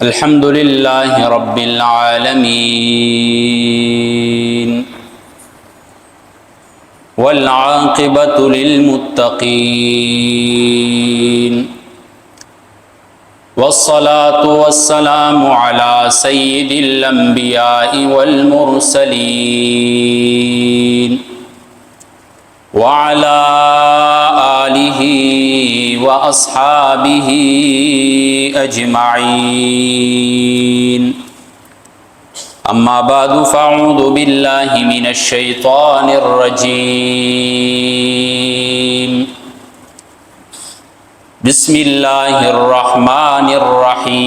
الحمد لله رب العالمين والعاقبة للمتقين والصلاة والسلام على سيد الأنبياء والمرسلين وعلى آله وأصحابه أجمعين أما بعد فأعوذ بالله من الشيطان الرجيم بسم الله الرحمن الرحيم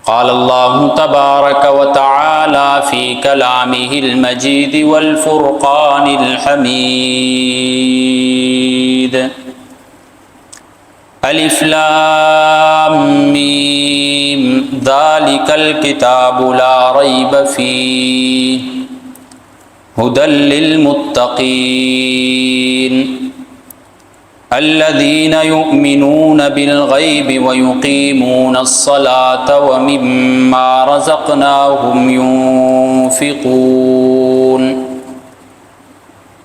قال الله تبارك وتعالى في كلامه المجيد والفرقان الحميد ألف لام ميم ذلك الكتاب لا ريب فيه هدى للمتقين الذين يؤمنون بالغيب ويقيمون الصلاة ومما رزقناهم ينفقون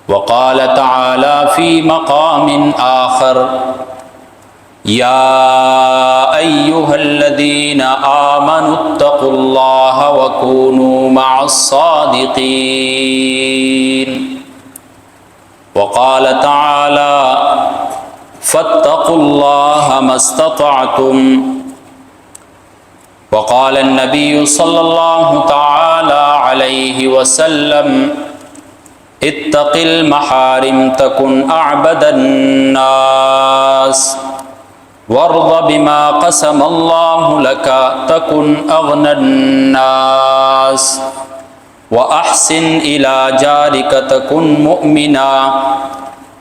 وقال تعالى في مقام آخر يا أيها الذين آمنوا اتقوا الله وكونوا مع الصادقين وقال تعالى فاتقوا الله ما استطعتم وقال النبي صلى الله تعالى عليه وسلم اتق المحارم تكن أعبد الناس وارض بما قسم الله لك تكن أغنى الناس وأحسن إلى جارك تكن مؤمنا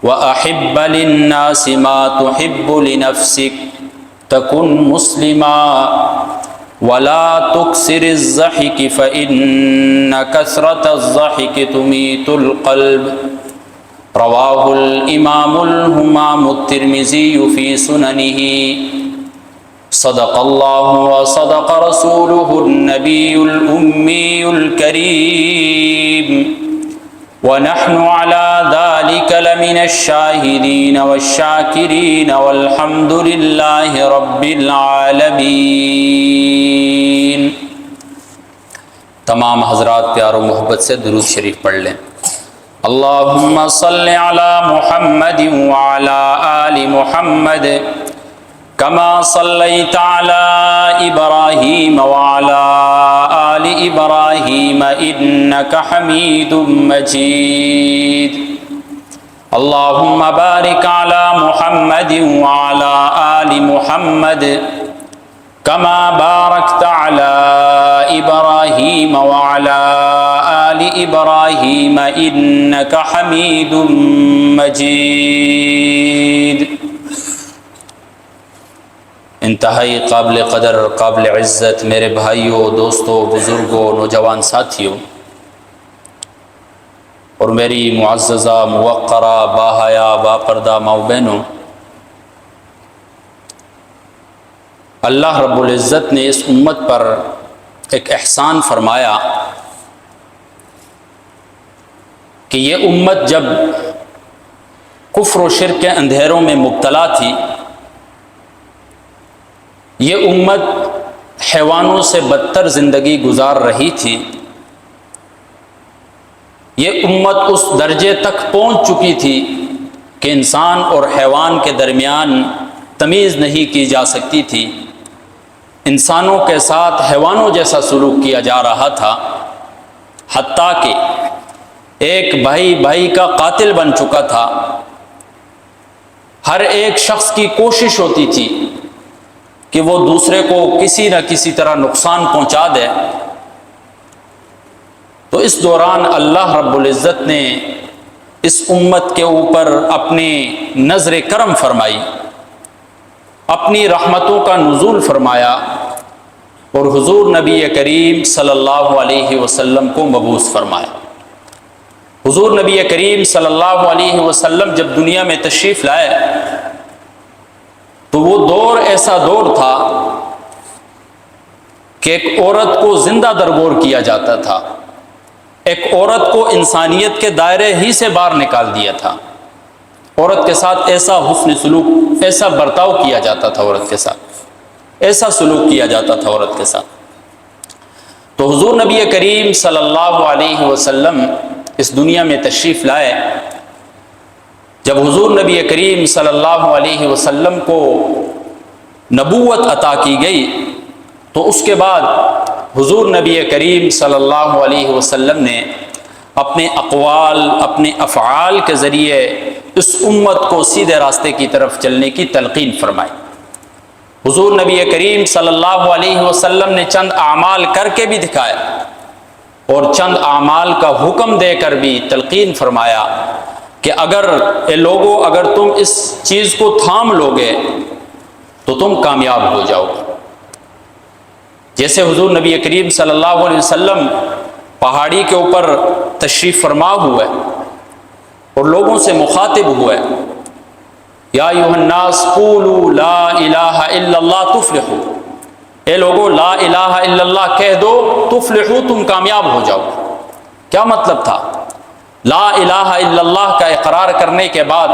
وأحب للناس ما تحب لنفسك تكن مسلما ولا تكسر الضحك فإن كثرة الضحك تميت القلب رواه الإمام الهمام الترمذي في سننه صدق الله وصدق رسوله النبي الأمي الكريم ونحن على ذلك لمن الشاهدين والشاكرين والحمد لله رب العالمين۔ تمام حضرات پیار و محبت سے درود شریف پڑھ لیں۔ اللہم صل علی محمد وعلی آل محمد كما صليت على إبراهيم وعلى آل إبراهيم إنك حميد مجيد اللهم بارك على محمد وعلى آل محمد كما باركت على إبراهيم وعلى آل إبراهيم إنك حميد مجيد۔ انتہائی قابل قدر قابل عزت میرے بھائیوں، دوستوں، بزرگوں، نوجوان ساتھیوں اور میری معززہ موقرہ باحیا باپردہ ماؤ بہنوں، اللہ رب العزت نے اس امت پر ایک احسان فرمایا کہ یہ امت جب کفر و شرک کے اندھیروں میں مبتلا تھی، یہ امت حیوانوں سے بدتر زندگی گزار رہی تھی، یہ امت اس درجے تک پہنچ چکی تھی کہ انسان اور حیوان کے درمیان تمیز نہیں کی جا سکتی تھی، انسانوں کے ساتھ حیوانوں جیسا سلوک کیا جا رہا تھا، حتیٰ کہ ایک بھائی بھائی کا قاتل بن چکا تھا۔ ہر ایک شخص کی کوشش ہوتی تھی کہ وہ دوسرے کو کسی نہ کسی طرح نقصان پہنچا دے۔ تو اس دوران اللہ رب العزت نے اس امت کے اوپر اپنی نظر کرم فرمائی، اپنی رحمتوں کا نزول فرمایا اور حضور نبی کریم صلی اللہ علیہ وسلم کو مبعوث فرمایا۔ حضور نبی کریم صلی اللہ علیہ وسلم جب دنیا میں تشریف لائے تو وہ دور ایسا دور تھا کہ ایک عورت کو زندہ درگور کیا جاتا تھا، ایک عورت کو انسانیت کے دائرے ہی سے باہر نکال دیا تھا، عورت کے ساتھ ایسا حسن سلوک، ایسا برتاؤ کیا جاتا تھا عورت کے ساتھ، ایسا سلوک کیا جاتا تھا عورت کے ساتھ۔ تو حضور نبی کریم صلی اللہ علیہ وسلم اس دنیا میں تشریف لائے۔ جب حضور نبی کریم صلی اللہ علیہ وسلم کو نبوت عطا کی گئی تو اس کے بعد حضور نبی کریم صلی اللہ علیہ وسلم نے اپنے اقوال، اپنے افعال کے ذریعے اس امت کو سیدھے راستے کی طرف چلنے کی تلقین فرمائی۔ حضور نبی کریم صلی اللہ علیہ وسلم نے چند اعمال کر کے بھی دکھایا اور چند اعمال کا حکم دے کر بھی تلقین فرمایا کہ اگر اے لوگو، اگر تم اس چیز کو تھام لو گے تو تم کامیاب ہو جاؤ گے۔ جیسے حضور نبی کریم صلی اللہ علیہ وسلم پہاڑی کے اوپر تشریف فرما ہوئے اور لوگوں سے مخاطب ہوئے، یا ایھا الناس قولوا لا الہ الا اللہ تفلحوا، اے لوگو لا الہ الا اللہ کہہ دو تفلحوا، تم کامیاب ہو جاؤ۔ کیا مطلب تھا؟ لا الہ الا اللہ کا اقرار کرنے کے بعد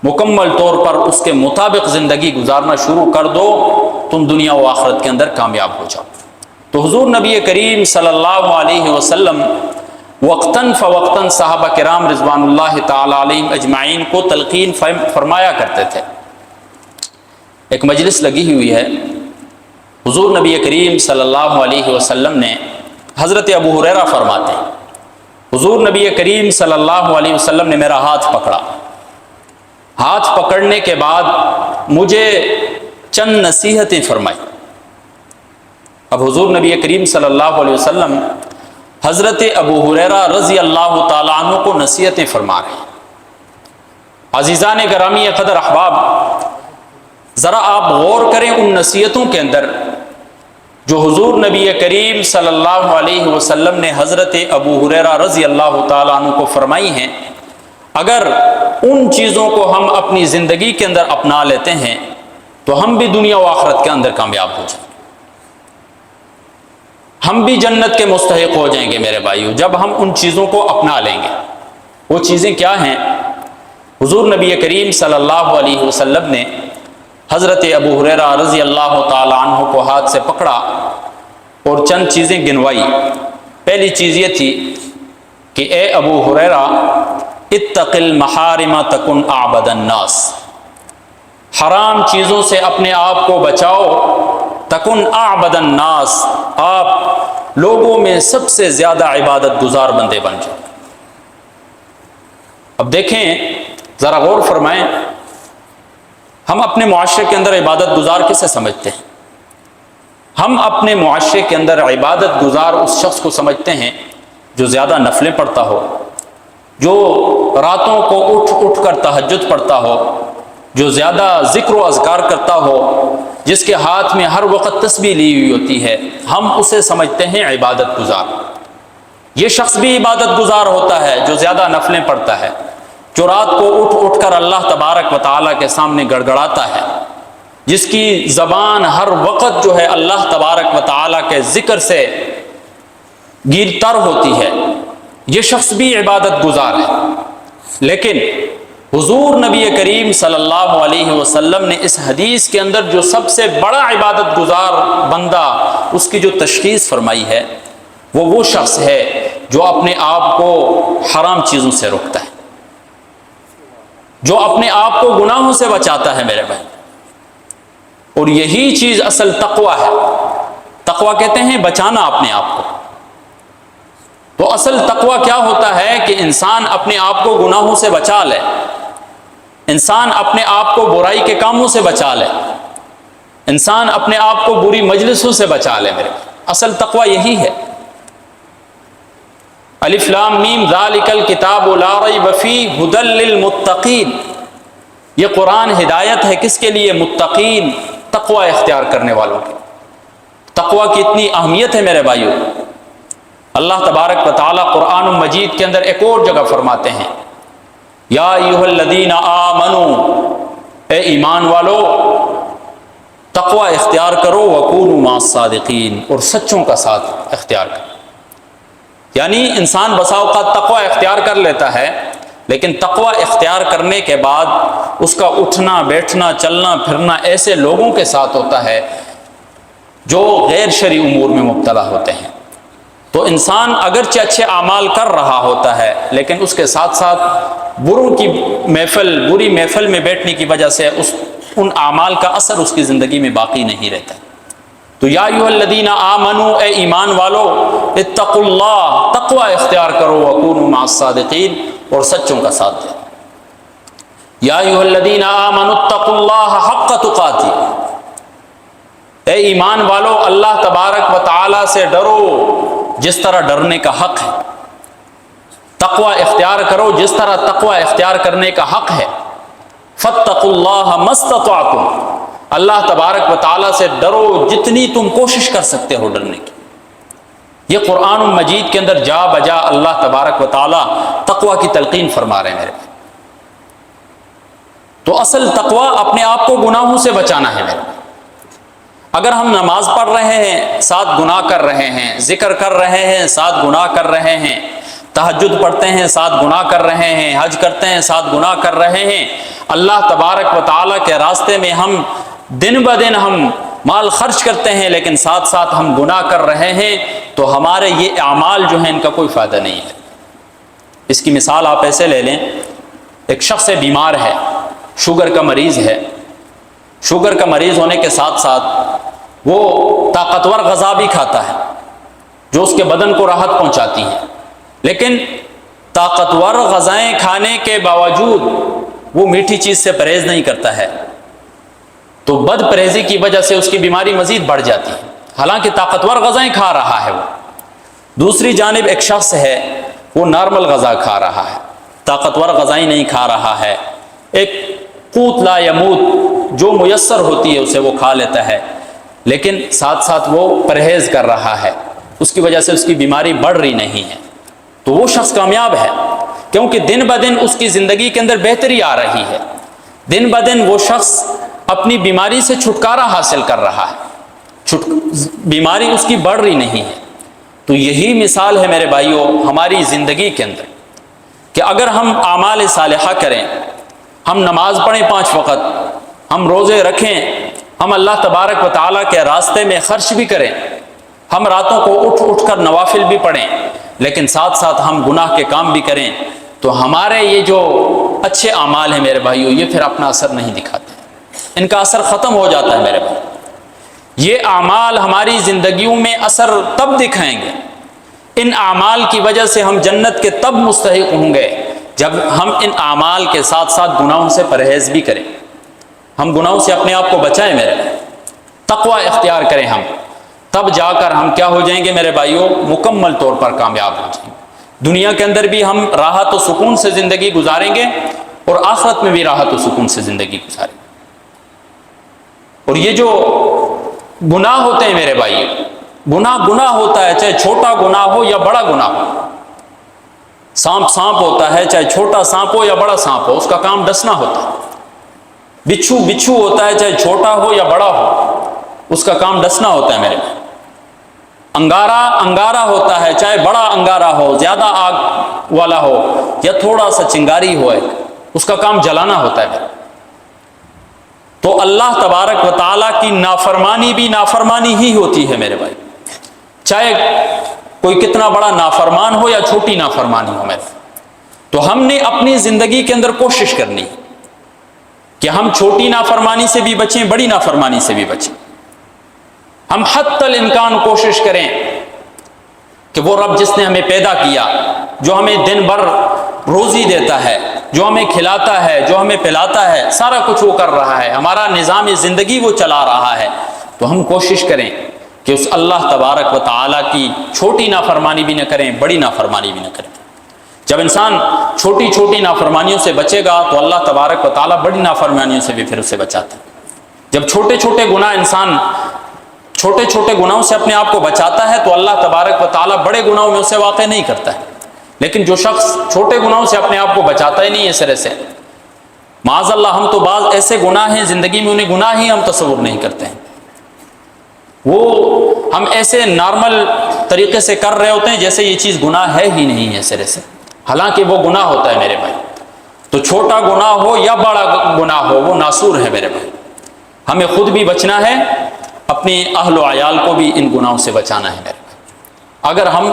مکمل طور پر اس کے مطابق زندگی گزارنا شروع کر دو، تم دنیا و آخرت کے اندر کامیاب ہو جاؤ۔ تو حضور نبی کریم صلی اللہ علیہ وسلم وقتاً فوقتاً صحابہ کرام رضوان اللہ تعالی علیہم اجمعین کو تلقین فرمایا کرتے تھے۔ ایک مجلس لگی ہوئی ہے، حضور نبی کریم صلی اللہ علیہ وسلم نے، حضرت ابو ہریرہ فرماتے ہیں حضور نبی کریم صلی اللہ علیہ وسلم نے میرا ہاتھ پکڑا، ہاتھ پکڑنے کے بعد مجھے چند نصیحتیں فرمائی۔ اب حضور نبی کریم صلی اللہ علیہ وسلم حضرت ابو ہریرہ رضی اللہ تعالیٰ عنہ کو نصیحتیں فرما رہے ہیں۔ عزیزان گرامی قدر احباب، ذرا آپ غور کریں ان نصیحتوں کے اندر جو حضور نبی کریم صلی اللہ علیہ وسلم نے حضرت ابو ہریرہ رضی اللہ تعالیٰ عنہ کو فرمائی ہیں۔ اگر ان چیزوں کو ہم اپنی زندگی کے اندر اپنا لیتے ہیں تو ہم بھی دنیا و آخرت کے اندر کامیاب ہو جائیں گے، ہم بھی جنت کے مستحق ہو جائیں گے میرے بھائیو، جب ہم ان چیزوں کو اپنا لیں گے۔ وہ چیزیں کیا ہیں؟ حضور نبی کریم صلی اللہ علیہ وسلم نے حضرت ابو ہریرہ رضی اللہ تعالی عنہ کو ہاتھ سے پکڑا اور چند چیزیں گنوائی۔ پہلی چیز یہ تھی کہ اے ابو ہریرہ اتق المحارم تکن اعبد الناس، حرام چیزوں سے اپنے آپ کو بچاؤ، تکن اعبد الناس، آپ لوگوں میں سب سے زیادہ عبادت گزار بندے بن جاؤ۔ اب دیکھیں، ذرا غور فرمائیں، ہم اپنے معاشرے کے اندر عبادت گزار کسے سمجھتے ہیں؟ ہم اپنے معاشرے کے اندر عبادت گزار اس شخص کو سمجھتے ہیں جو زیادہ نفلیں پڑھتا ہو، جو راتوں کو اٹھ اٹھ کر تہجد پڑھتا ہو، جو زیادہ ذکر و اذکار کرتا ہو، جس کے ہاتھ میں ہر وقت تسبیح لی ہوئی ہوتی ہے، ہم اسے سمجھتے ہیں عبادت گزار۔ یہ شخص بھی عبادت گزار ہوتا ہے جو زیادہ نفلیں پڑھتا ہے، جو رات کو اٹھ اٹھ کر اللہ تبارک و تعالیٰ کے سامنے گڑگڑاتا ہے، جس کی زبان ہر وقت جو ہے اللہ تبارک و تعالیٰ کے ذکر سے گیرتر ہوتی ہے، یہ شخص بھی عبادت گزار ہے۔ لیکن حضور نبی کریم صلی اللہ علیہ وسلم نے اس حدیث کے اندر جو سب سے بڑا عبادت گزار بندہ، اس کی جو تشخیص فرمائی ہے، وہ شخص ہے جو اپنے آپ کو حرام چیزوں سے روکتا ہے، جو اپنے آپ کو گناہوں سے بچاتا ہے میرے بھائی۔ اور یہی چیز اصل تقویٰ ہے۔ تقویٰ کہتے ہیں بچانا اپنے آپ کو۔ تو اصل تقویٰ کیا ہوتا ہے کہ انسان اپنے آپ کو گناہوں سے بچا لے، انسان اپنے آپ کو برائی کے کاموں سے بچا لے، انسان اپنے آپ کو بری مجلسوں سے بچا لے میرے۔ اصل تقویٰ یہی ہے۔ الف لام میم ذالک الکتاب لا ریب فیہ ھدی للمتقین، یہ قرآن ہدایت ہے کس کے لیے؟ متقین، تقویٰ اختیار کرنے والوں کے۔ تقویٰ کی اتنی اہمیت ہے میرے بھائیوں، اللہ تبارک و تعالیٰ قرآن مجید کے اندر ایک اور جگہ فرماتے ہیں، یا ایھا الذین آمنوا، اے ایمان والو، تقوی اختیار کرو وکونوا مع الصادقین، اور سچوں کا ساتھ اختیار کرو۔ یعنی انسان بسا اوقات تقوی اختیار کر لیتا ہے، لیکن تقوی اختیار کرنے کے بعد اس کا اٹھنا بیٹھنا چلنا پھرنا ایسے لوگوں کے ساتھ ہوتا ہے جو غیر شرعی امور میں مبتلا ہوتے ہیں۔ تو انسان اگرچہ اچھے اعمال کر رہا ہوتا ہے، لیکن اس کے ساتھ ساتھ بری محفل میں بیٹھنے کی وجہ سے ان اعمال کا اثر اس کی زندگی میں باقی نہیں رہتا۔ تو یا ایھا الذین آمنوا، اے ایمان والو، اتقوا اللہ، تقوی اختیار کرو، وکونوا مع الصادقین، اور سچوں کا ساتھ دیں۔ یا ایھا الذین آمنوا اتقوا اللہ حق تقاتہ، اے ایمان والو اللہ تبارک و تعالی سے ڈرو جس طرح ڈرنے کا حق ہے، تقوی اختیار کرو جس طرح تقوی اختیار کرنے کا حق ہے۔ فاتقوا اللہ ما استطعتم، اللہ تبارک و تعالیٰ سے ڈرو جتنی تم کوشش کر سکتے ہو ڈرنے کی۔ یہ قرآن مجید کے اندر جا بجا اللہ تبارک و تعالیٰ تقوی کی تلقین فرما رہے ہیں میرے بھائی۔ تو اصل تقوی اپنے آپ کو گناہوں سے بچانا ہے میرے بھائی۔ اگر ہم نماز پڑھ رہے ہیں ساتھ گناہ کر رہے ہیں، ذکر کر رہے ہیں ساتھ گناہ کر رہے ہیں، تہجد پڑھتے ہیں ساتھ گناہ کر رہے ہیں، حج کرتے ہیں ساتھ گناہ کر رہے ہیں، اللہ تبارک و تعالیٰ کے راستے میں ہم دن بدن ہم مال خرچ کرتے ہیں، لیکن ساتھ ساتھ ہم گناہ کر رہے ہیں، تو ہمارے یہ اعمال جو ہیں ان کا کوئی فائدہ نہیں ہے۔ اس کی مثال آپ ایسے لے لیں، ایک شخص بیمار ہے، شوگر کا مریض ہے، شوگر کا مریض ہونے کے ساتھ ساتھ وہ طاقتور غذا بھی کھاتا ہے جو اس کے بدن کو راحت پہنچاتی ہیں، لیکن طاقتور غذائیں کھانے کے باوجود وہ میٹھی چیز سے پرہیز نہیں کرتا ہے، تو بد پرہیزی کی وجہ سے اس کی بیماری مزید بڑھ جاتی ہے، حالانکہ طاقتور غذائیں کھا رہا ہے وہ۔ دوسری جانب ایک شخص ہے، وہ نارمل غذا کھا رہا ہے، طاقتور غذائیں نہیں کھا رہا ہے، ایک قوت لا یموت جو میسر ہوتی ہے اسے وہ کھا لیتا ہے، لیکن ساتھ ساتھ وہ پرہیز کر رہا ہے، اس کی وجہ سے اس کی بیماری بڑھ رہی نہیں ہے، تو وہ شخص کامیاب ہے، کیونکہ دن بدن اس کی زندگی کے اندر بہتری آ رہی ہے، دن بدن وہ شخص اپنی بیماری سے چھٹکارا حاصل کر رہا ہے، بیماری اس کی بڑھ رہی نہیں ہے۔ تو یہی مثال ہے میرے بھائیوں ہماری زندگی کے اندر، کہ اگر ہم اعمال صالحہ کریں، ہم نماز پڑھیں 5 وقت، ہم روزے رکھیں، ہم اللہ تبارک و تعالیٰ کے راستے میں خرچ بھی کریں، ہم راتوں کو اٹھ اٹھ کر نوافل بھی پڑھیں، لیکن ساتھ ساتھ ہم گناہ کے کام بھی کریں، تو ہمارے یہ جو اچھے اعمال ہیں میرے بھائیوں یہ پھر اپنا اثر نہیں دکھاتے، ان کا اثر ختم ہو جاتا ہے میرے بھائی۔ یہ اعمال ہماری زندگیوں میں اثر تب دکھائیں گے، ان اعمال کی وجہ سے ہم جنت کے تب مستحق ہوں گے جب ہم ان اعمال کے ساتھ ساتھ گناہوں سے پرہیز بھی کریں، ہم گناہوں سے اپنے آپ کو بچائیں میرے بھائی، تقوی اختیار کریں ہم، تب جا کر ہم کیا ہو جائیں گے میرے بھائیوں، مکمل طور پر کامیاب ہو جائیں گے۔ دنیا کے اندر بھی ہم راحت و سکون سے زندگی گزاریں گے، اور آخرت میں بھی راحت و سکون سے زندگی گزاریں گے۔ اور یہ جو گناہ ہوتے ہیں میرے بھائی، گناہ ہوتا ہے، چاہے چھوٹا گناہ ہو یا بڑا گناہ ہو، سانپ ہوتا ہے، چاہے چھوٹا سانپ ہو یا بڑا سانپ ہو، اس کا کام ڈسنا ہوتا ہے۔ بچھو ہوتا ہے، چاہے چھوٹا ہو یا بڑا ہو، اس کا کام ڈسنا ہوتا ہے میرے بھائی۔ انگارہ ہوتا ہے، چاہے بڑا انگارہ ہو، زیادہ آگ والا ہو یا تھوڑا سا چنگاری ہو، اس کا کام جلانا ہوتا ہے میرے۔ تو اللہ تبارک و تعالیٰ کی نافرمانی بھی نافرمانی ہی ہوتی ہے میرے بھائی، چاہے کوئی کتنا بڑا نافرمان ہو یا چھوٹی نافرمانی ہو میرے۔ تو ہم نے اپنی زندگی کے اندر کوشش کرنی کہ ہم چھوٹی نافرمانی سے بھی بچیں، بڑی نافرمانی سے بھی بچیں، ہم حتی الامکان کوشش کریں کہ وہ رب جس نے ہمیں پیدا کیا، جو ہمیں دن بھر روزی دیتا ہے، جو ہمیں کھلاتا ہے، جو ہمیں پلاتا ہے، سارا کچھ وہ کر رہا ہے، ہمارا نظام زندگی وہ چلا رہا ہے، تو ہم کوشش کریں کہ اس اللہ تبارک و تعالیٰ کی چھوٹی نافرمانی بھی نہ کریں، بڑی نافرمانی بھی نہ کریں۔ جب انسان چھوٹی نافرمانیوں سے بچے گا تو اللہ تبارک و تعالیٰ بڑی نافرمانیوں سے بھی پھر اسے بچاتا ہے۔ جب چھوٹے گناہ انسان چھوٹے گناہوں سے اپنے آپ کو بچاتا ہے تو اللہ تبارک و تعالیٰ بڑے گناہوں میں اسے واقع نہیں کرتا ہے۔ لیکن جو شخص چھوٹے گناہوں سے اپنے آپ کو بچاتا ہی نہیں ہے سرے سے، معاذ اللہ، ہم تو بعض ایسے گناہ ہیں زندگی میں انہیں گناہ ہی ہم تصور نہیں کرتے ہیں، وہ ہم ایسے نارمل طریقے سے کر رہے ہوتے ہیں جیسے یہ چیز گناہ ہے ہی نہیں ہے سرے سے، حالانکہ وہ گناہ ہوتا ہے میرے بھائی۔ تو چھوٹا گناہ ہو یا بڑا گناہ ہو وہ ناسور ہے میرے بھائی۔ ہمیں خود بھی بچنا ہے، اپنی اہل و عیال کو بھی ان گناہوں سے بچانا ہے میرے بھائی، اگر ہم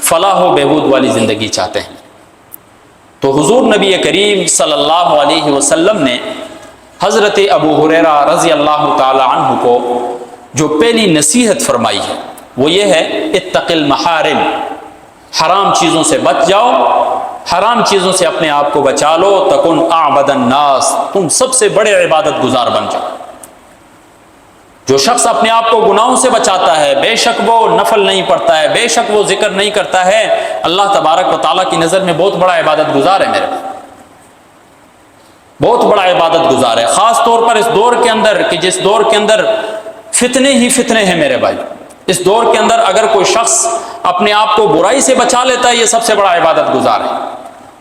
فلاح و بہبود والی زندگی چاہتے ہیں۔ تو حضور نبی کریم صلی اللہ علیہ وسلم نے حضرت ابو ہریرہ رضی اللہ تعالی عنہ کو جو پہلی نصیحت فرمائی ہے وہ یہ ہے، اتق المحارم، حرام چیزوں سے بچ جاؤ، حرام چیزوں سے اپنے آپ کو بچا لو، تکن اعبد الناس، تم سب سے بڑے عبادت گزار بن جاؤ۔ جو شخص اپنے آپ کو گناہوں سے بچاتا ہے، بے شک وہ نفل نہیں پڑھتا ہے، بے شک وہ ذکر نہیں کرتا ہے، اللہ تبارک و تعالیٰ کی نظر میں بہت بڑا عبادت گزار ہے میرے، بہت بڑا عبادت گزار ہے۔ خاص طور پر اس دور کے اندر کہ جس دور کے اندر فتنے ہی فتنے ہیں میرے بھائی، اس دور کے اندر اگر کوئی شخص اپنے آپ کو برائی سے بچا لیتا ہے یہ سب سے بڑا عبادت گزار ہے۔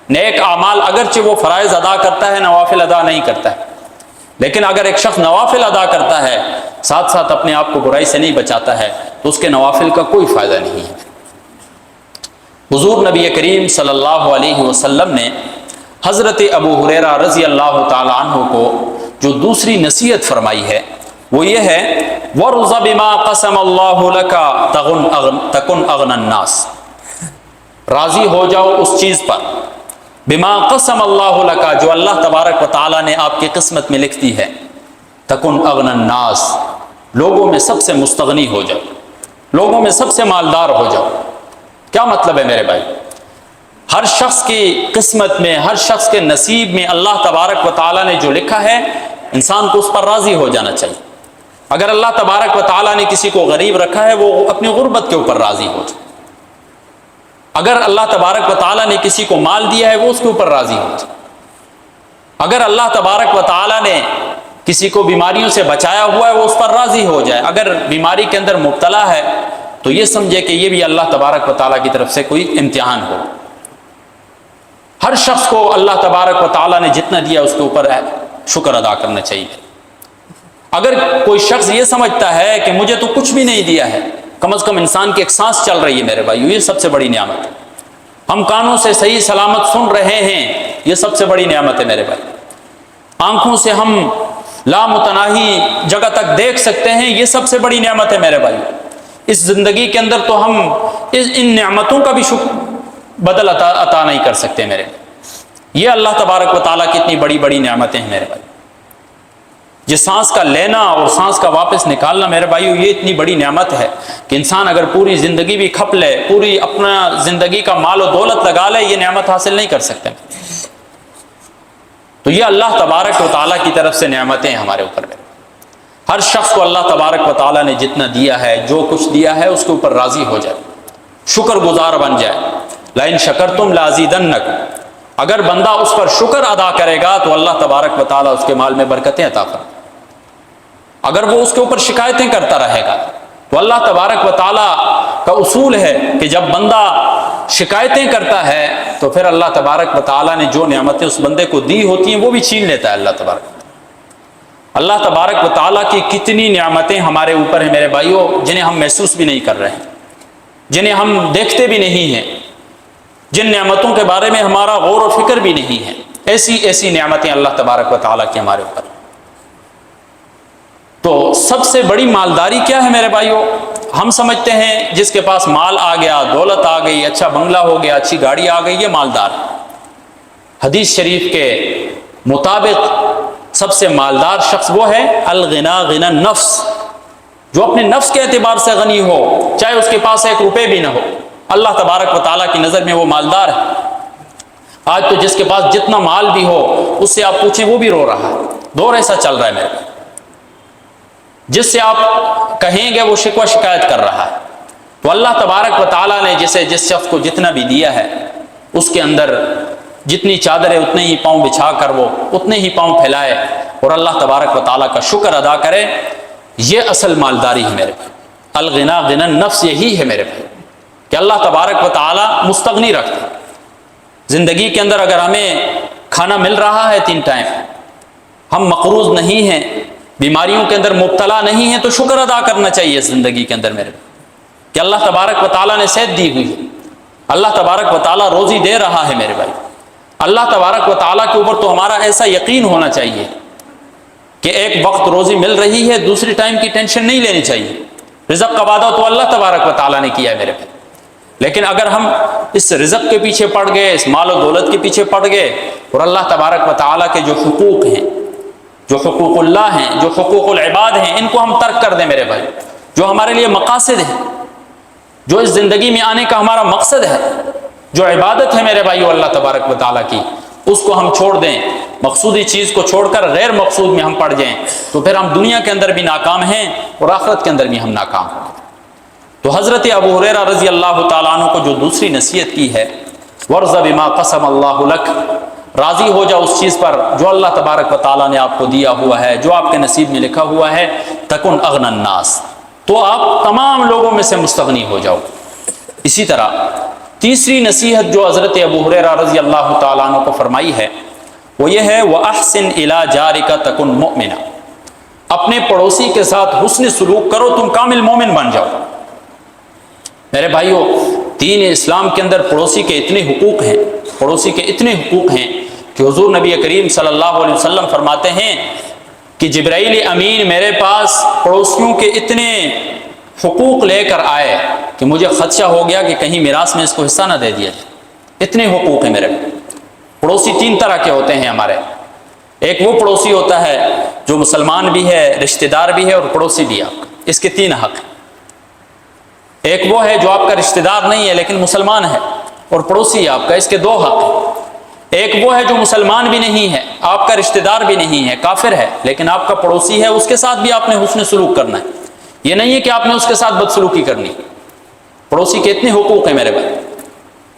نیک اعمال اگرچہ وہ فرائض ادا کرتا ہے، نوافل ادا نہیں کرتا ہے، لیکن اگر ایک شخص نوافل ادا کرتا ہے ساتھ ساتھ اپنے آپ کو برائی سے نہیں بچاتا ہے تو اس کے نوافل کا کوئی فائدہ نہیں ہے۔ حضور نبی کریم صلی اللہ علیہ وسلم نے حضرت ابو ہریرہ رضی اللہ تعالی عنہ کو جو دوسری نصیحت فرمائی ہے وہ یہ ہے، وَارْضَ بِمَا قَسَمَ اللَّهُ لَكَ تَكُنْ أَغْنَى النَّاسِ، راضی ہو جاؤ اس چیز پر، بما قسم اللہ لکا، جو اللہ تبارک و تعالیٰ نے آپ کی قسمت میں لکھ دی ہے، تکن اغنى الناس، لوگوں میں سب سے مستغنی ہو جاؤ، لوگوں میں سب سے مالدار ہو جاؤ۔ کیا مطلب ہے میرے بھائی؟ ہر شخص کی قسمت میں، ہر شخص کے نصیب میں اللہ تبارک و تعالیٰ نے جو لکھا ہے انسان کو اس پر راضی ہو جانا چاہیے۔ اگر اللہ تبارک و تعالیٰ نے کسی کو غریب رکھا ہے وہ اپنی غربت کے اوپر راضی ہو جائے، اگر اللہ تبارک و تعالیٰ نے کسی کو مال دیا ہے وہ اس کے اوپر راضی ہو جائے، اگر اللہ تبارک و تعالیٰ نے کسی کو بیماریوں سے بچایا ہوا ہے وہ اس پر راضی ہو جائے، اگر بیماری کے اندر مبتلا ہے تو یہ سمجھے کہ یہ بھی اللہ تبارک و تعالیٰ کی طرف سے کوئی امتحان ہو۔ ہر شخص کو اللہ تبارک و تعالیٰ نے جتنا دیا اس کے اوپر شکر ادا کرنا چاہیے۔ اگر کوئی شخص یہ سمجھتا ہے کہ مجھے تو کچھ بھی نہیں دیا ہے، کم از کم انسان کی ایک سانس چل رہی ہے میرے بھائیو، یہ سب سے بڑی نعمت ہے۔ ہم کانوں سے صحیح سلامت سن رہے ہیں، یہ سب سے بڑی نعمت ہے میرے بھائی۔ آنکھوں سے ہم لامتناہی جگہ تک دیکھ سکتے ہیں، یہ سب سے بڑی نعمت ہے میرے بھائی۔ اس زندگی کے اندر تو ہم ان نعمتوں کا بھی بدل عطا نہیں کر سکتے میرے، یہ اللہ تبارک و تعالیٰ کی اتنی بڑی بڑی نعمتیں ہیں میرے بھائی۔ یہ سانس کا لینا اور سانس کا واپس نکالنا میرے بھائیو، یہ اتنی بڑی نعمت ہے کہ انسان اگر پوری زندگی بھی کھپ لے، پوری اپنا زندگی کا مال و دولت لگا لے، یہ نعمت حاصل نہیں کر سکتے۔ تو یہ اللہ تبارک و تعالیٰ کی طرف سے نعمتیں ہیں ہمارے اوپر میں۔ ہر شخص کو اللہ تبارک و تعالیٰ نے جتنا دیا ہے، جو کچھ دیا ہے اس کے اوپر راضی ہو جائے، شکر گزار بن جائے۔ لَإِن شَكَرْتُمْ لَأَزِيدَنَّكُمْ، اگر بندہ اس پر شکر ادا کرے گا تو اللہ تبارک و تعالیٰ اس کے مال میں برکتیں عطا فرمائے۔ اگر وہ اس کے اوپر شکایتیں کرتا رہے گا تو اللہ تبارک و تعالیٰ کا اصول ہے کہ جب بندہ شکایتیں کرتا ہے تو پھر اللہ تبارک و تعالیٰ نے جو نعمتیں اس بندے کو دی ہوتی ہیں وہ بھی چھین لیتا ہے اللہ تبارک۔ اللہ تبارک و تعالیٰ کی کتنی نعمتیں ہمارے اوپر ہیں میرے بھائیوں، جنہیں ہم محسوس بھی نہیں کر رہے ہیں، جنہیں ہم دیکھتے بھی نہیں ہیں، جن نعمتوں کے بارے میں ہمارا غور و فکر بھی نہیں ہے، ایسی ایسی نعمتیں اللہ تبارک و تعالیٰ کی ہمارے اوپر۔ تو سب سے بڑی مالداری کیا ہے میرے بھائیوں؟ ہم سمجھتے ہیں جس کے پاس مال آ گیا، دولت آ گئی، اچھا بنگلہ ہو گیا، اچھی گاڑی آ گئی، یہ مالدار ہے۔ حدیث شریف کے مطابق سب سے مالدار شخص وہ ہے الغنا غنى النفس، جو اپنے نفس کے اعتبار سے غنی ہو، چاہے اس کے پاس 1 روپے بھی نہ ہو، اللہ تبارک و تعالیٰ کی نظر میں وہ مالدار ہے۔ آج تو جس کے پاس جتنا مال بھی ہو اس سے آپ پوچھیں وہ بھی رو رہا ہے، دور ایسا چل رہا ہے میرے پاس، جس سے آپ کہیں گے وہ شکوہ شکایت کر رہا ہے۔ تو اللہ تبارک و تعالیٰ نے جس شخص کو جتنا بھی دیا ہے اس کے اندر جتنی چادر ہے اتنے ہی پاؤں بچھا کر وہ اتنے ہی پاؤں پھیلائے اور اللہ تبارک و تعالیٰ کا شکر ادا کرے، یہ اصل مالداری ہے میرے بھائی۔ الغنا غنى النفس یہی ہے میرے بھائی کہ اللہ تبارک و تعالیٰ مستغنی رکھتے ہیں۔ زندگی کے اندر اگر ہمیں کھانا مل رہا ہے 3 ٹائم، ہم مقروض نہیں ہیں، بیماریوں کے اندر مبتلا نہیں ہیں تو شکر ادا کرنا چاہیے اس زندگی کے اندر میرے، کہ اللہ تبارک و تعالیٰ نے صحت دی ہوئی ہے، اللہ تبارک و تعالیٰ روزی دے رہا ہے میرے بھائی۔ اللہ تبارک و تعالیٰ کے اوپر تو ہمارا ایسا یقین ہونا چاہیے کہ ایک وقت روزی مل رہی ہے، دوسری ٹائم کی ٹینشن نہیں لینی چاہیے۔ رزق کا وعدہ تو اللہ تبارک و تعالیٰ نے کیا ہے میرے بھائی، لیکن اگر ہم اس رزق کے پیچھے پڑ گئے، اس مال و دولت کے پیچھے پڑ گئے، اور اللہ تبارک و تعالیٰ کے جو حقوق ہیں، جو حقوق اللہ ہیں، جو حقوق العباد ہیں، ان کو ہم ترک کر دیں میرے بھائی، جو ہمارے لیے مقاصد ہیں، جو اس زندگی میں آنے کا ہمارا مقصد ہے، جو عبادت ہے میرے بھائی اللہ تبارک و تعالیٰ کی، اس کو ہم چھوڑ دیں، مقصودی چیز کو چھوڑ کر غیر مقصود میں ہم پڑ جائیں، تو پھر ہم دنیا کے اندر بھی ناکام ہیں اور آخرت کے اندر بھی ہم ناکام ہیں۔ تو حضرت ابو ہریرہ رضی اللہ تعالیٰ عنہ کو جو دوسری نصیحت کی ہے، وَارْضَ بِمَا قَسَمَ اللَّهُ لَكَ، راضی ہو جاؤ اس چیز پر جو اللہ تبارک و تعالیٰ نے آپ کو دیا ہوا ہے، جو آپ کے نصیب میں لکھا ہوا ہے، تَكُنْ أَغْنَى النَّاسِ، تو آپ تمام لوگوں میں سے مستغنی ہو جاؤ۔ اسی طرح تیسری نصیحت جو حضرت ابو ہریرہ رضی اللہ تعالیٰ عنہ کو فرمائی ہے وہ یہ ہے، وَأَحْسِنْ إِلَىٰ جَارِكَ تَكُنْ مُؤْمِنًا، اپنے پڑوسی کے ساتھ حسن سلوک کرو، تم کامل مومن بن جاؤ۔ میرے بھائیو، دین اسلام کے اندر پڑوسی کے اتنے حقوق ہیں، پڑوسی کے اتنے حقوق ہیں کہ حضور نبی کریم صلی اللہ علیہ وسلم فرماتے ہیں کہ جبرائیل امین میرے پاس پڑوسیوں کے اتنے حقوق لے کر آئے کہ مجھے خدشہ ہو گیا کہ کہیں میراث میں اس کو حصہ نہ دے دیا جائے۔ اتنے حقوق ہیں میرے۔ پڑوسی تین طرح کے ہوتے ہیں ہمارے، ایک وہ پڑوسی ہوتا ہے جو مسلمان بھی ہے، رشتہ دار بھی ہے اور پڑوسی بھی ہے، آپ کا اس کے تین حق ہیں۔ ایک وہ ہے جو آپ کا رشتہ دار نہیں ہے لیکن مسلمان ہے اور پڑوسی ہے آپ کا، اس کے دو حق ہیں۔ ایک وہ ہے جو مسلمان بھی نہیں ہے، آپ کا رشتہ دار بھی نہیں ہے، کافر ہے، لیکن آپ کا پڑوسی ہے، اس کے ساتھ بھی آپ نے حسن سلوک کرنا ہے، یہ نہیں ہے کہ آپ نے اس کے ساتھ بدسلوکی کرنی۔ پڑوسی کے اتنے حقوق ہیں میرے بھائی۔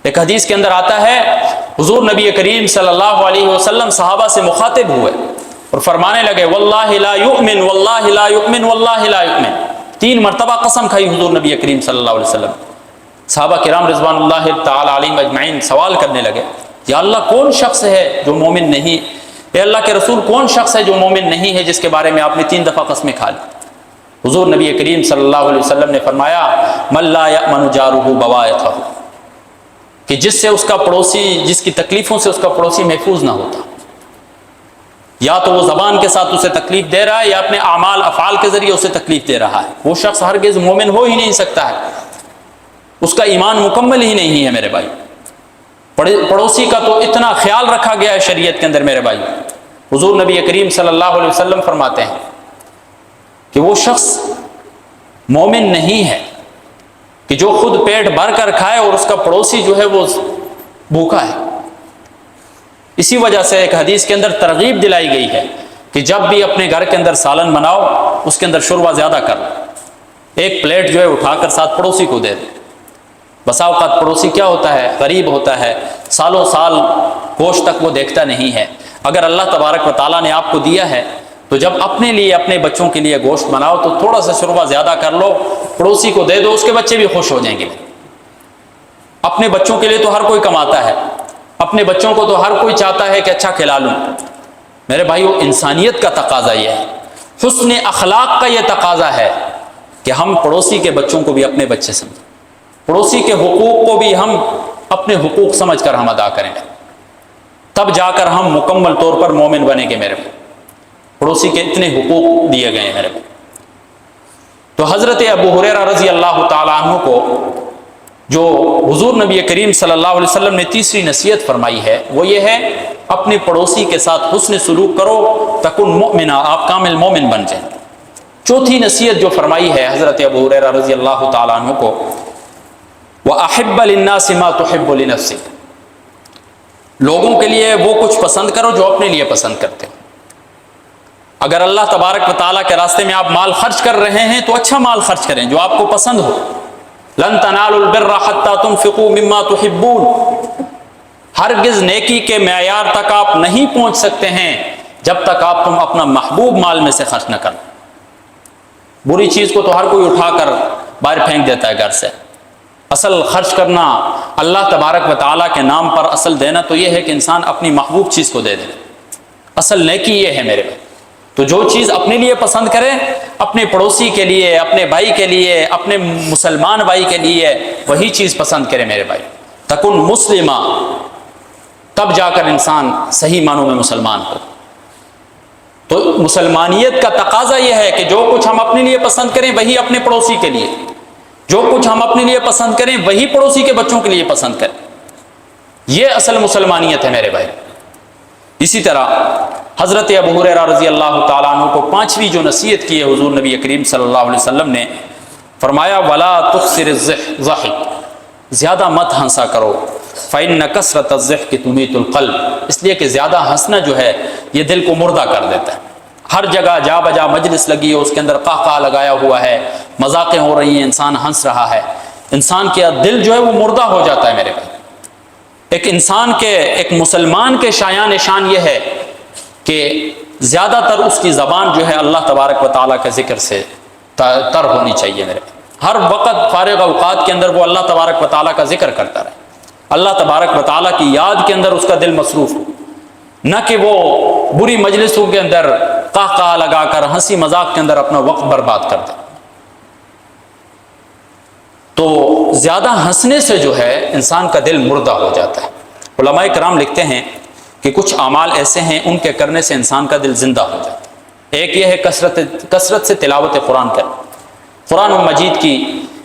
ایک حدیث کے اندر آتا ہے حضور نبی کریم صلی اللہ علیہ وسلم صحابہ سے مخاطب ہوئے اور فرمانے لگے، واللہ لا یؤمن واللہ لا یؤمن واللہ لا یؤمن، تین مرتبہ قسم کھائی حضور نبی کریم صلی اللہ علیہ وسلم۔ صحابہ کرام رضوان اللہ تعالی علیہم اجمعین سوال کرنے لگے، یا اللہ کون شخص ہے جو مومن نہیں، اے اللہ کے رسول کون شخص ہے جو مومن نہیں ہے جس کے بارے میں آپ نے تین دفعہ قسمیں کھا لی؟ حضور نبی کریم صلی اللہ علیہ وسلم نے فرمایا، من لا یأمن جارہ بوائقہ، کہ جس سے اس کا پڑوسی، جس کی تکلیفوں سے اس کا پڑوسی محفوظ نہ ہوتا، یا تو وہ زبان کے ساتھ اسے تکلیف دے رہا ہے یا اپنے اعمال افعال کے ذریعے اسے تکلیف دے رہا ہے، وہ شخص ہرگز مومن ہو ہی نہیں سکتا ہے، اس کا ایمان مکمل ہی نہیں ہے میرے بھائی۔ پڑوسی کا تو اتنا خیال رکھا گیا ہے شریعت کے اندر میرے بھائی۔ حضور نبی کریم صلی اللہ علیہ وسلم فرماتے ہیں کہ وہ شخص مومن نہیں ہے کہ جو خود پیٹ بھر کر کھائے اور اس کا پڑوسی جو ہے وہ بھوکا ہے۔ اسی وجہ سے ایک حدیث کے اندر ترغیب دلائی گئی ہے کہ جب بھی اپنے گھر کے اندر سالن بناؤ اس کے اندر شوربہ زیادہ کر، ایک پلیٹ جو ہے اٹھا کر ساتھ پڑوسی کو دے دے۔ بسا اوقات پڑوسی کیا ہوتا ہے، غریب ہوتا ہے، سالوں سال گوشت تک وہ دیکھتا نہیں ہے۔ اگر اللہ تبارک و تعالیٰ نے آپ کو دیا ہے تو جب اپنے لیے، اپنے بچوں کے لیے گوشت بناؤ تو تھوڑا سا شوربہ زیادہ کر لو، پڑوسی کو دے دو، اس کے بچے بھی خوش ہو جائیں گے۔ اپنے بچوں کے لیے تو ہر کوئی کماتا ہے، اپنے بچوں کو تو ہر کوئی چاہتا ہے کہ اچھا کھلا لوں۔ میرے بھائیو، انسانیت کا تقاضا یہ ہے، حسن اخلاق کا یہ تقاضا ہے کہ ہم پڑوسی کے بچوں کو بھی اپنے بچے سمجھیں، پڑوسی کے حقوق کو بھی ہم اپنے حقوق سمجھ کر ہم ادا کریں، تب جا کر ہم مکمل طور پر مومن بنیں گے میرے بھائی۔ پڑوسی کے اتنے حقوق دیے گئے ہیں میرے بھائی۔ تو حضرت ابو ہریرہ رضی اللہ تعالیٰ عنہ کو جو حضور نبی کریم صلی اللہ علیہ وسلم نے تیسری نصیحت فرمائی ہے وہ یہ ہے، اپنے پڑوسی کے ساتھ حسن سلوک کرو، تکن مؤمنا، آپ کامل مومن بن جائیں۔ چوتھی نصیحت جو فرمائی ہے حضرت ابو ہریرہ رضی اللہ تعالیٰ عنہ کو، وَأَحِبَّ لِلنَّاسِ مَا تُحِبُّ لِنَفْسِكَ، لوگوں کے لیے وہ کچھ پسند کرو جو اپنے لیے پسند کرتے ہو۔ اگر اللہ تبارک و تعالیٰ کے راستے میں آپ مال خرچ کر رہے ہیں تو اچھا مال خرچ کریں جو آپ کو پسند ہو۔ لن تنالوا البر حتى تنفقوا مما تحبون، ہرگز نیکی کے معیار تک آپ نہیں پہنچ سکتے ہیں جب تک آپ تم اپنا محبوب مال میں سے خرچ نہ کرو۔ بری چیز کو تو ہر کوئی اٹھا کر باہر پھینک دیتا ہے گھر سے، اصل خرچ کرنا اللہ تبارک و تعالیٰ کے نام پر اصل دینا تو یہ ہے کہ انسان اپنی محبوب چیز کو دے دے، اصل نیکی یہ ہے میرے بھائی۔ تو جو چیز اپنے لیے پسند کرے اپنے پڑوسی کے لیے، اپنے بھائی کے لیے، اپنے مسلمان بھائی کے لیے وہی چیز پسند کرے میرے بھائی۔ تکن مسلمہ، تب جا کر انسان صحیح معنوں میں مسلمان ہو۔ تو مسلمانیت کا تقاضا یہ ہے کہ جو کچھ ہم اپنے لیے پسند کریں وہی اپنے پڑوسی کے لیے، جو کچھ ہم اپنے لیے پسند کریں وہی پڑوسی کے بچوں کے لیے پسند کریں۔ یہ اصل مسلمانیت ہے میرے بھائی۔ اسی طرح حضرت ابو ہریرہ رضی اللہ تعالیٰ عنہ کو پانچویں جو نصیحت کی ہے حضور نبی کریم صلی اللہ علیہ وسلم نے فرمایا ولا تکثر الضحک، زیادہ مت ہنسا کرو، فإن کثرۃ الضحک تمیت القلب، اس لیے کہ زیادہ ہنسنا جو ہے یہ دل کو مردہ کر دیتا ہے۔ ہر جگہ جا بجا مجلس لگی ہے، اس کے اندر قہقہ لگایا ہوا ہے، مذاقیں ہو رہی ہیں، انسان ہنس رہا ہے، انسان کا دل جو ہے وہ مردہ ہو جاتا ہے میرے بھائی۔ ایک انسان کے، ایک مسلمان کے شایان شان یہ ہے کہ زیادہ تر اس کی زبان جو ہے اللہ تبارک و تعالیٰ کے ذکر سے تر ہونی چاہیے میرے بھائی۔ ہر وقت فارغ اوقات کے اندر وہ اللہ تبارک و تعالیٰ کا ذکر کرتا رہے، اللہ تبارک و تعالیٰ کی یاد کے اندر اس کا دل مصروف ہو، نہ کہ وہ بری مجلسوں کے اندر قہقہ لگا کر ہنسی مذاق کے اندر اپنا وقت برباد کر دے۔ تو زیادہ ہنسنے سے جو ہے انسان کا دل مردہ ہو جاتا ہے۔ علماء کرام لکھتے ہیں کہ کچھ اعمال ایسے ہیں ان کے کرنے سے انسان کا دل زندہ ہو جاتا ہے۔ ایک یہ ہے کثرت سے تلاوت قرآن کرنا، قرآن مجید کی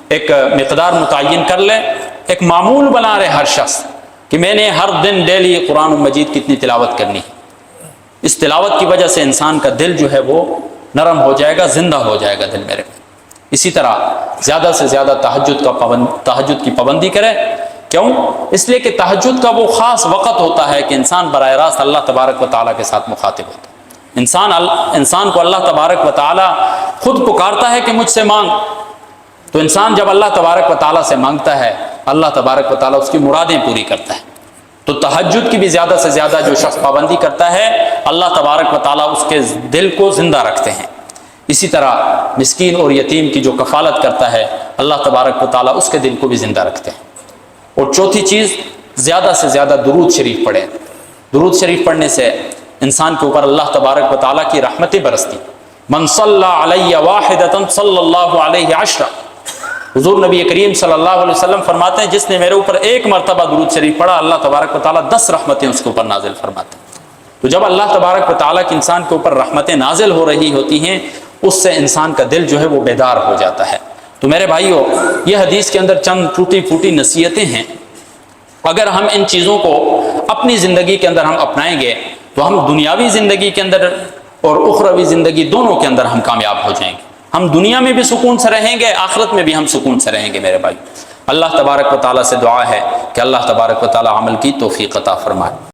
ایک مقدار متعین کر لے، ایک معمول بنا رہے ہر شخص کہ میں نے ہر دن ڈیلی قرآن مجید کتنی تلاوت کرنی ہے۔ اس تلاوت کی وجہ سے انسان کا دل جو ہے وہ نرم ہو جائے گا، زندہ ہو جائے گا دل میرے۔ اسی طرح زیادہ سے زیادہ تہجد کی پابندی کرے۔ کیوں؟ اس لیے کہ تہجد کا وہ خاص وقت ہوتا ہے کہ انسان براہ راست اللہ تبارک و تعالیٰ کے ساتھ مخاطب ہوتا ہے۔ انسان کو اللہ تبارک و تعالیٰ خود پکارتا ہے کہ مجھ سے مانگ، تو انسان جب اللہ تبارک و تعالیٰ سے مانگتا ہے اللہ تبارک و تعالیٰ اس کی مرادیں پوری کرتا ہے۔ تو تہجد کی بھی زیادہ سے زیادہ جو شخص پابندی کرتا ہے اللہ تبارک و تعالیٰ اس کے دل کو زندہ رکھتے ہیں۔ اسی طرح مسکین اور یتیم کی جو کفالت کرتا ہے اللہ تبارک و تعالیٰ اس کے دل کو بھی زندہ رکھتے ہیں۔ اور چوتھی چیز، زیادہ سے زیادہ درود شریف پڑھیں۔ درود شریف پڑھنے سے انسان کے اوپر اللہ تبارک و تعالیٰ کی رحمتیں برستی۔ من صلی علیہ واحدۃ صلی اللہ علیہ عشرہ، حضور نبی کریم صلی اللہ علیہ وسلم فرماتے ہیں جس نے میرے اوپر ایک مرتبہ درود شریف پڑھا اللہ تبارک و تعالیٰ 10 رحمتیں اس کے اوپر نازل فرماتے ہیں۔ تو جب اللہ تبارک و تعالیٰ کی انسان کے اوپر رحمتیں نازل ہو رہی ہوتی ہیں اس سے انسان کا دل جو ہے وہ بیدار ہو جاتا ہے۔ تو میرے بھائیوں، یہ حدیث کے اندر چند ٹوٹی پھوٹی نصیحتیں ہیں، اگر ہم ان چیزوں کو اپنی زندگی کے اندر ہم اپنائیں گے تو ہم دنیاوی زندگی کے اندر اور اخروی زندگی دونوں کے اندر ہم کامیاب ہو جائیں گے۔ ہم دنیا میں بھی سکون سے رہیں گے، آخرت میں بھی ہم سکون سے رہیں گے میرے بھائی۔ اللہ تبارک و تعالیٰ سے دعا ہے کہ اللہ تبارک و تعالیٰ عمل کی توفیق عطا فرمائے۔